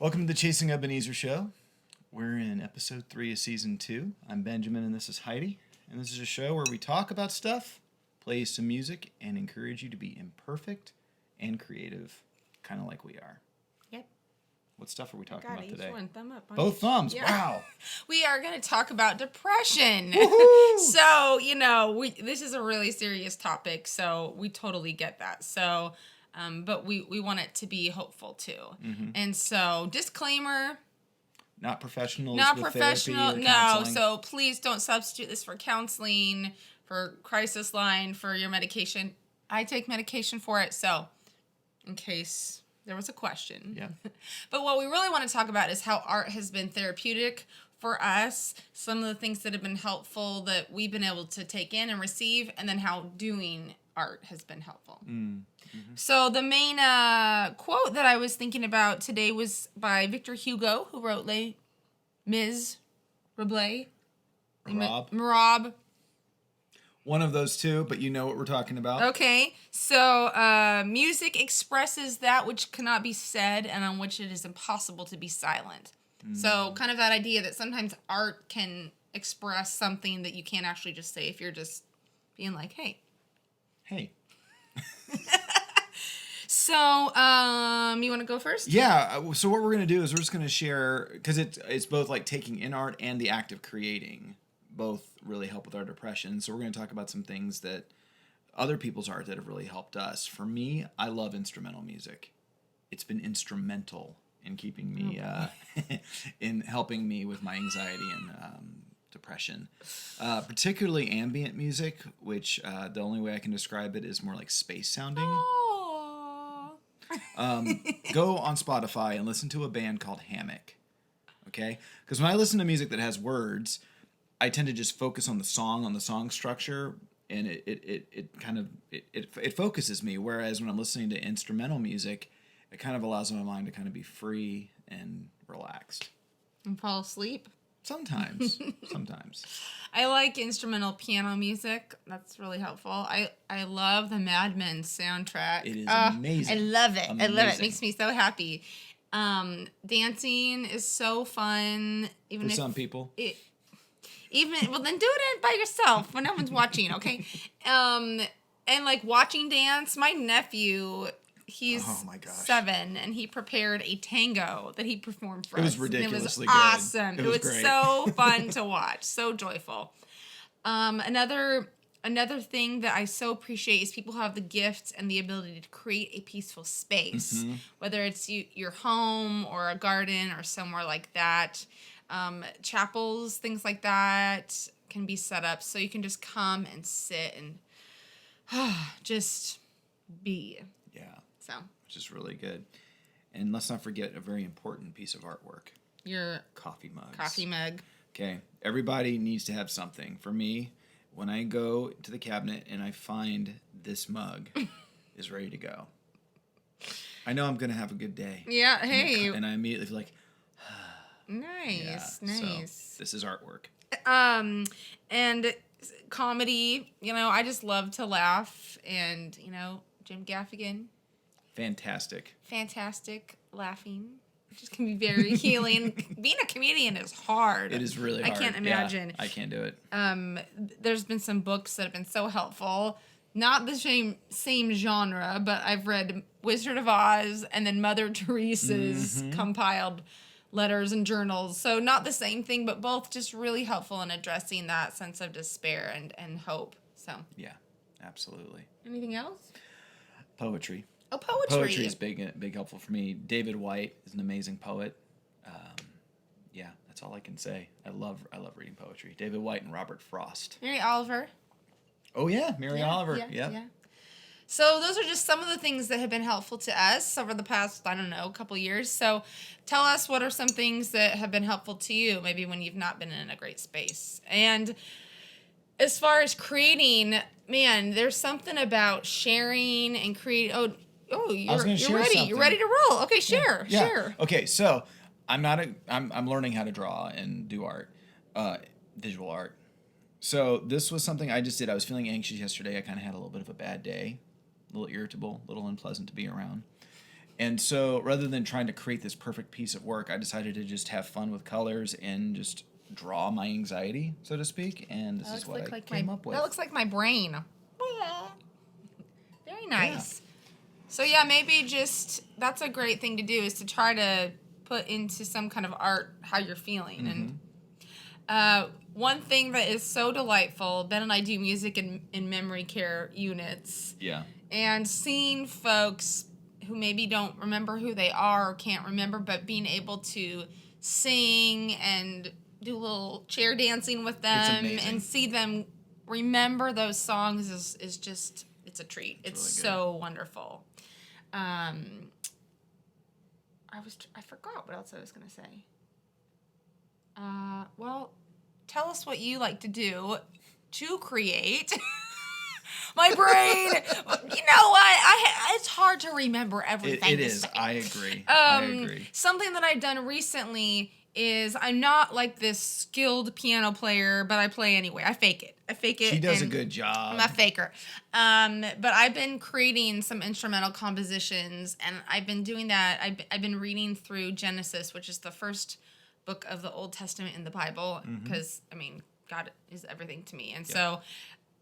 Welcome to the Chasing Ebenezer show. We're in episode 3 of season 2. I'm Benjamin and this is Heidi. And this is a show where we talk about stuff, play some music, and encourage you to be imperfect and creative, kind of like we are. Yep. What stuff are we talking about today? One thumb up. Both thumbs. Yeah. Wow. We are going to talk about depression. Woohoo! So, this is a really serious topic, so we totally get that. So, but we want it to be hopeful too. Mm-hmm. And so, disclaimer. Not professionals. Not with professional. therapy or No. counseling. So please don't substitute this for counseling, for crisis line, for your medication. I take medication for it, so in case there was a question. Yeah. But what we really want to talk about is how art has been therapeutic for us, some of the things that have been helpful that we've been able to take in and receive, and then how doing art has been helpful. Mm-hmm. So the main quote that I was thinking about today was by Victor Hugo, who wrote Les Miserables. Mirab. One of those two, but you know what we're talking about. Okay, so music expresses that which cannot be said and on which it is impossible to be silent. So kind of that idea that sometimes art can express something that you can't actually just say if you're just being like, hey. So, you want to go first? Yeah. So what we're going to do is we're just going to share, because it's both like taking in art and the act of creating both really help with our depression. So we're going to talk about some things that other people's art that have really helped us. For me, I love instrumental music. It's been instrumental in keeping me, in helping me with my anxiety and depression. Particularly ambient music, which the only way I can describe it is more like space sounding. Go on Spotify and listen to a band called Hammock. Okay? Because when I listen to music that has words, I tend to just focus on the song structure, and it focuses me. Whereas when I'm listening to instrumental music, it kind of allows my mind to kind of be free and relaxed. And fall asleep? Sometimes. I like instrumental piano music. That's really helpful. I love the Mad Men soundtrack. It is amazing. I love it. Amazing. I love it. It makes me so happy. Dancing is so fun. Even For some people. Well, then do it by yourself when no one's watching, okay? And like watching dance, my nephew, he's 7, and he prepared a tango that he performed for us. It was ridiculously good. Awesome. It was great. so fun to watch. So joyful. Another thing that I so appreciate is people who have the gift and the ability to create a peaceful space, whether it's your home or a garden or somewhere like that. Chapels, things like that can be set up so you can just come and sit and just be. Yeah. So. Which is really good. And let's not forget a very important piece of artwork. Your coffee mugs. Coffee mug. Okay. Everybody needs to have something. For me, when I go to the cabinet and I find this mug is ready to go, I know I'm going to have a good day. Yeah, hey. And I immediately feel like, nice. So this is artwork. And comedy, I just love to laugh. And, Jim Gaffigan. Fantastic Laughing. It just can be very healing. Being a comedian is hard. It is really hard. I can't imagine. Yeah, I can't do it. There's been some books that have been so helpful. Not the same genre, but I've read Wizard of Oz and then Mother Teresa's compiled letters and journals. So not the same thing, but both just really helpful in addressing that sense of despair and hope. So yeah, absolutely. Anything else? Poetry. Oh, poetry. Poetry is big helpful for me. David White is an amazing poet. Yeah, that's all I can say. I love reading poetry. David White and Robert Frost. Mary Oliver. Oh yeah, Mary Oliver. Yeah. So those are just some of the things that have been helpful to us over the past, couple years. So tell us, what are some things that have been helpful to you, maybe when you've not been in a great space. And as far as creating, man, there's something about sharing and creating. Oh, you're ready. Something. You're ready to roll. Okay, share. Okay, so I'm learning how to draw and do art, visual art. So this was something I just did. I was feeling anxious yesterday. I kind of had a little bit of a bad day, a little irritable, a little unpleasant to be around. And so rather than trying to create this perfect piece of work, I decided to just have fun with colors and just draw my anxiety, so to speak. And this is what I came up with. That looks like my brain. Very nice. Yeah. So yeah, maybe just that's a great thing to do is to try to put into some kind of art how you're feeling. And one thing that is so delightful, Ben and I do music in memory care units. Yeah. And seeing folks who maybe don't remember who they are or can't remember, but being able to sing and do a little chair dancing with them and see them remember those songs is just, it's a treat. It's really so wonderful. I forgot what else I was going to say. Well, tell us what you like to do to create. My brain. You know what? It's hard to remember everything. It is. I agree. Something that I've done recently is I'm not like this skilled piano player, but I play anyway. I fake it. She does a good job. I'm a faker. But I've been creating some instrumental compositions, and I've been doing that. I've been reading through Genesis, which is the first book of the Old Testament in the Bible, because, I mean, God is everything to me. And so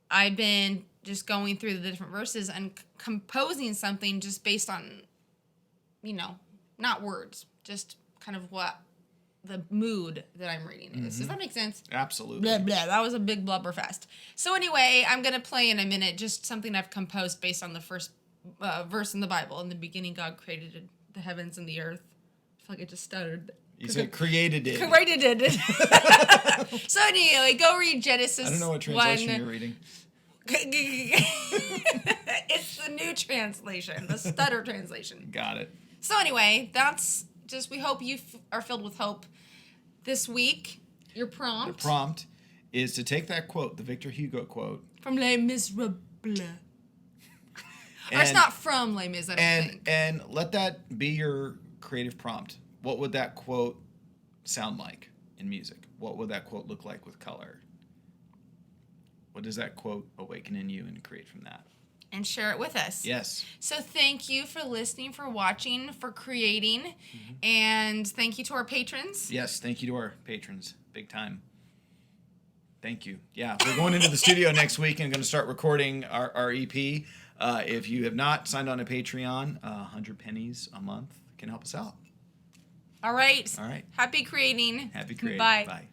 I've been just going through the different verses and composing something just based on, not words, just kind of what the mood that I'm reading is. Does that make sense? Absolutely. Blah, blah. That was a big blubber fest. So anyway, I'm going to play in a minute just something I've composed based on the first verse in the Bible. In the beginning, God created the heavens and the earth. I feel like I just stuttered. You said created it. Created it. So anyway, go read Genesis 1. I don't know what translation you're reading. It's the new translation, the stutter translation. Got it. So anyway, that's just, we hope you are filled with hope this week. Your prompt. The prompt is to take that quote, the Victor Hugo quote. From Les Miserables. Or it's not from Les Mis, I don't think. And let that be your creative prompt. What would that quote sound like in music? What would that quote look like with color? What does that quote awaken in you and create from that? And share it with us. Yes. So thank you for listening, for watching, for creating, and thank you to our patrons. Yes, thank you to our patrons. Big time. Thank you. Yeah, we're going into the studio next week and going to start recording our EP. If you have not signed on to Patreon, 100 pennies a month can help us out. All right. All right. Happy creating. Happy creating. Bye. Bye.